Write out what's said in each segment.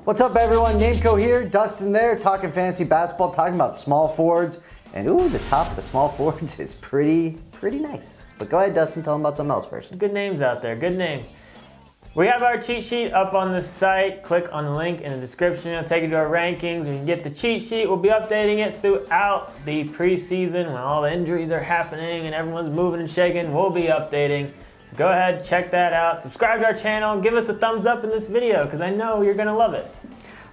What's up, everyone? Nameco here, Dustin there, talking fantasy basketball, talking about small forwards. And ooh, the top of the small forwards is pretty nice. But go ahead, Dustin, tell them about something else first. Good names out there, good names. We have our cheat sheet up on the site. Click on the link in the description. It'll take you to our rankings. You can get the cheat sheet. We'll be updating it throughout the preseason when all the injuries are happening and everyone's moving and shaking. We'll be updating. So go ahead, check that out. Subscribe to our channel and give us a thumbs up in this video because I know you're going to love it.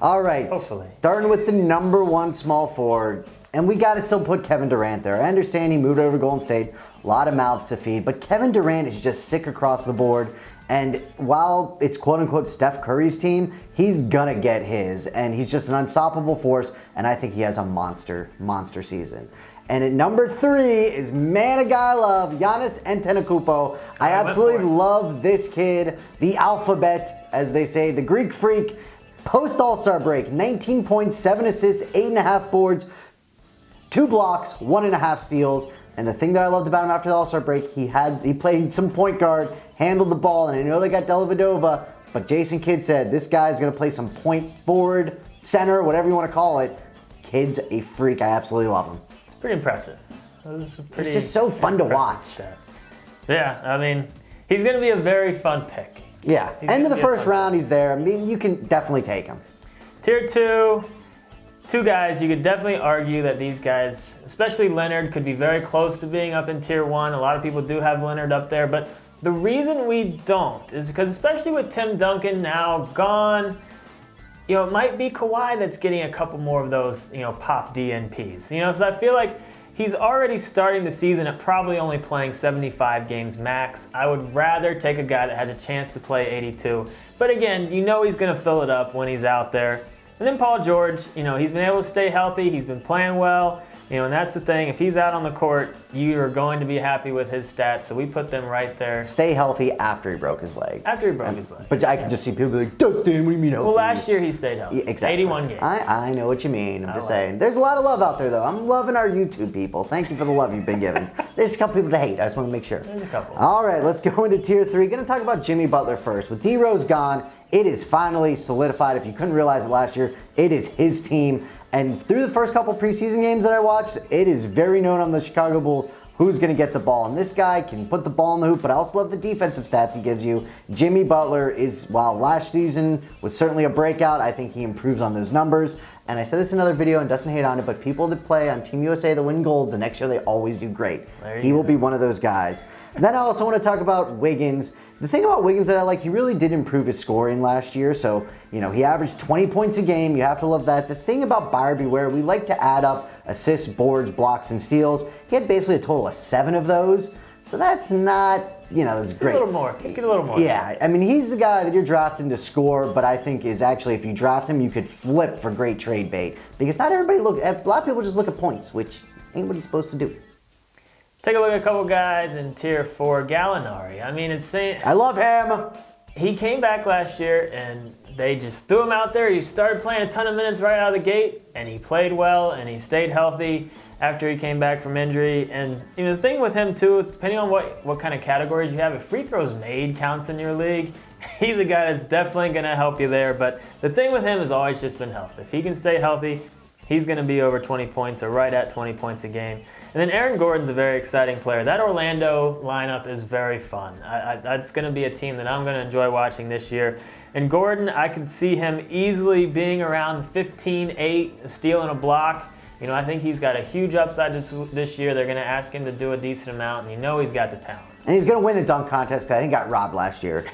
All right, Hopefully. Starting with the number one small forward. And we got to still put Kevin Durant there. I understand he moved over to Golden State, a lot of mouths to feed, but Kevin Durant is just sick across the board. And while it's quote-unquote Steph Curry's team, he's gonna get his, and he's just an unstoppable force, and I think he has a monster season. And at number 3 is man a guy I love, Giannis Antetokounmpo. I absolutely love this kid, the alphabet, as they say, the Greek freak. Post All-Star break, 19 points, 7 assists, 8.5 boards, 2 blocks, 1.5 steals. And the thing that I loved about him after the All-Star break, he played some point guard, handled the ball, and I know they got Dellavedova, but Jason Kidd said this guy's going to play some point forward, center, whatever you want to call it. Kid's a freak. I absolutely love him. It's pretty impressive. It's just so fun to watch. Stats. Yeah, I mean, he's going to be a very fun pick. Yeah, end of the first round, he's there. I mean, you can definitely take him. Tier 2. Two guys, you could definitely argue that these guys, especially Leonard, could be very close to being up in Tier 1. A lot of people do have Leonard up there, but the reason we don't is because, especially with Tim Duncan now gone, it might be Kawhi that's getting a couple more of those, pop DNPs. So I feel like he's already starting the season at probably only playing 75 games max. I would rather take a guy that has a chance to play 82. But again, he's going to fill it up when he's out there. And then Paul George, he's been able to stay healthy. He's been playing well, and that's the thing. If he's out on the court, you are going to be happy with his stats. So we put them right there. Stay healthy after he broke his leg. After he broke his leg. But I can just see people be like, Dustin, what do you mean healthy? Well, last year he stayed healthy. Yeah, exactly. 81 games. I know what you mean. I'm just saying. There's a lot of love out there, though. I'm loving our YouTube people. Thank you for the love you've been given. There's a couple people to hate. I just want to make sure. There's a couple. All right, let's go into Tier 3. Going to talk about Jimmy Butler first. With D-Rose gone, it is finally solidified. If you couldn't realize it last year, it is his team. And through the first couple preseason games that I watched, it is very known on the Chicago Bulls who's going to get the ball. And this guy can put the ball in the hoop, but I also love the defensive stats he gives you. Jimmy Butler is, while last season was certainly a breakout, I think he improves on those numbers. And I said this in another video and doesn't hate on it, but people that play on Team USA that win golds, the next year they always do great. He will be one of those guys. And then I also want to talk about Wiggins. The thing about Wiggins that I like, he really did improve his scoring last year. So, he averaged 20 points a game. You have to love that. The thing about buyer beware, we like to add up assists, boards, blocks, and steals. He had basically a total of 7 of those. So that's not, it's great. A little more. Get a little more. Yeah, I mean, he's the guy that you're drafting to score, but I think is actually, if you draft him, you could flip for great trade bait. Because not everybody a lot of people just look at points, which ain't what he's supposed to do. Take a look at a couple guys in Tier 4. Gallinari. I mean, I love him. He came back last year, and they just threw him out there. He started playing a ton of minutes right out of the gate, and he played well, and he stayed healthy after he came back from injury. And the thing with him, too, depending on what kind of categories you have, if free throws made counts in your league, he's a guy that's definitely going to help you there. But the thing with him has always just been health. If he can stay healthy, he's going to be over 20 points or right at 20 points a game. And then Aaron Gordon's a very exciting player. That Orlando lineup is very fun. That's going to be a team that I'm going to enjoy watching this year. And Gordon, I could see him easily being around 15-8, a steal and a block. I think he's got a huge upside this year. They're going to ask him to do a decent amount, and he's got the talent. And he's going to win the dunk contest because I think he got robbed last year.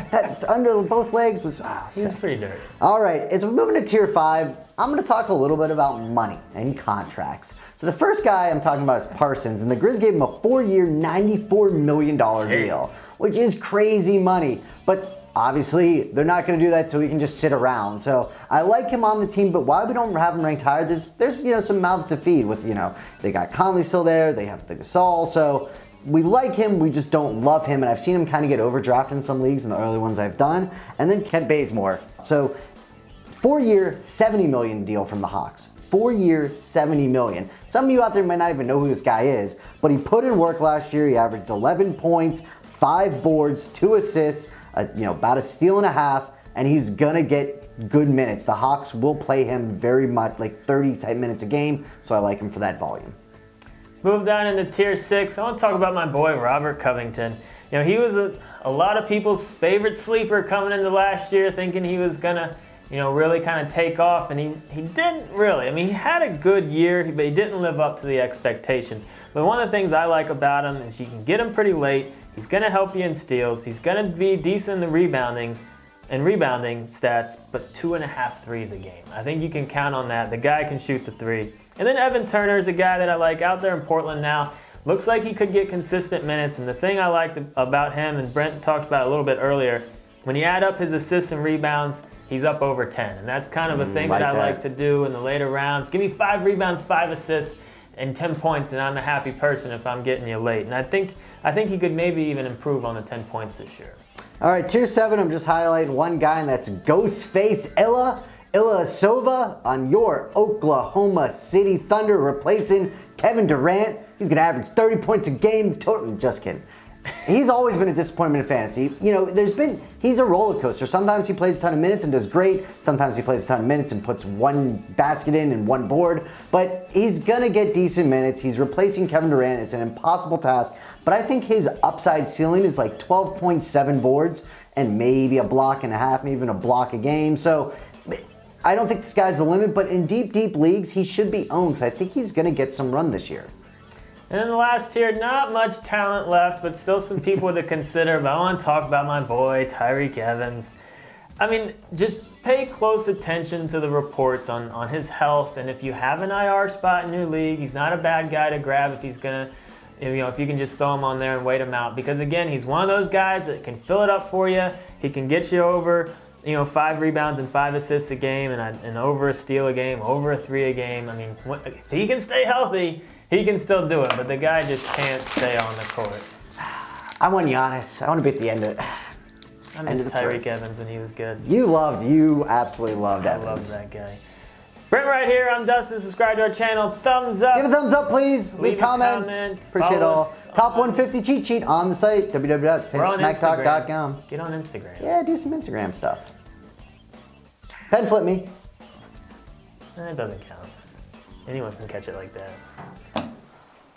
That under both legs was he's pretty dirty. All right, as we're moving to Tier 5, I'm going to talk a little bit about money and contracts. So the first guy I'm talking about is Parsons, and the Grizz gave him a 4-year, $94 million deal, which is crazy money. But obviously, they're not going to do that so he can just sit around. So I like him on the team, but why we don't have him ranked higher? There's some mouths to feed with, they got Conley still there, they have the Gasol, so we like him, we just don't love him, and I've seen him kind of get overdrafted in some leagues in the early ones I've done. And then Kent Bazemore. So 4-year, $70 million deal from the Hawks. 4-year, $70 million. Some of you out there might not even know who this guy is, but he put in work last year. He averaged 11 points, 5 boards, 2 assists, about a steal and a half, and he's gonna get good minutes. The Hawks will play him very much, like 30 type minutes a game, so I like him for that volume. Move down into tier 6. I want to talk about my boy Robert Covington. You know, he was a lot of people's favorite sleeper coming into last year, thinking he was gonna, really kind of take off, and he didn't really. I mean, he had a good year, but he didn't live up to the expectations. But one of the things I like about him is you can get him pretty late. He's gonna help you in steals. He's gonna be decent in the rebounding stats, but 2.5 threes a game. I think you can count on that. The guy can shoot the three. And then Evan Turner is a guy that I like out there in Portland now. Looks like he could get consistent minutes, and the thing I liked about him, and Brent talked about it a little bit earlier, when you add up his assists and rebounds, he's up over 10. And that's kind of a thing that I like to do in the later rounds. Give me 5 rebounds, 5 assists, and 10 points, and I'm a happy person if I'm getting you late. And I think he could maybe even improve on the 10 points this year. All right, tier 7, I'm just highlighting one guy, and that's Ghostface Ilyasova on your Oklahoma City Thunder, replacing Kevin Durant. He's going to average 30 points a game. Totally, just kidding. He's always been a disappointment in fantasy. He's a roller coaster. Sometimes he plays a ton of minutes and does great. Sometimes he plays a ton of minutes and puts one basket in and one board. But he's going to get decent minutes. He's replacing Kevin Durant. It's an impossible task. But I think his upside ceiling is like 12.7 boards and maybe a block and a half, maybe even a block a game. So I don't think the sky's the limit. But in deep, deep leagues, he should be owned. So I think he's going to get some run this year. And then the last tier, not much talent left, but still some people to consider. But I want to talk about my boy, Tyreke Evans. I mean, just pay close attention to the reports on his health. And if you have an IR spot in your league, he's not a bad guy to grab if he's going to, if you can just throw him on there and wait him out. Because again, he's one of those guys that can fill it up for you. He can get you over, 5 rebounds and 5 assists a game and over a steal a game, over a 3 a game. I mean, if he can stay healthy, he can still do it, but the guy just can't stay on the court. I want Giannis. I want to be at the end of it. I miss Tyreke Evans when he was good. You absolutely loved Evans. I love that guy. Brent right here. I'm Dustin. Subscribe to our channel. Thumbs up. Give a thumbs up, please. Leave comments. Appreciate it all. Top 150 cheat sheet on the site, www.smacktalk.com. Get on Instagram. Yeah, do some Instagram stuff. Pen flip me. It doesn't count. Anyone can catch it like that.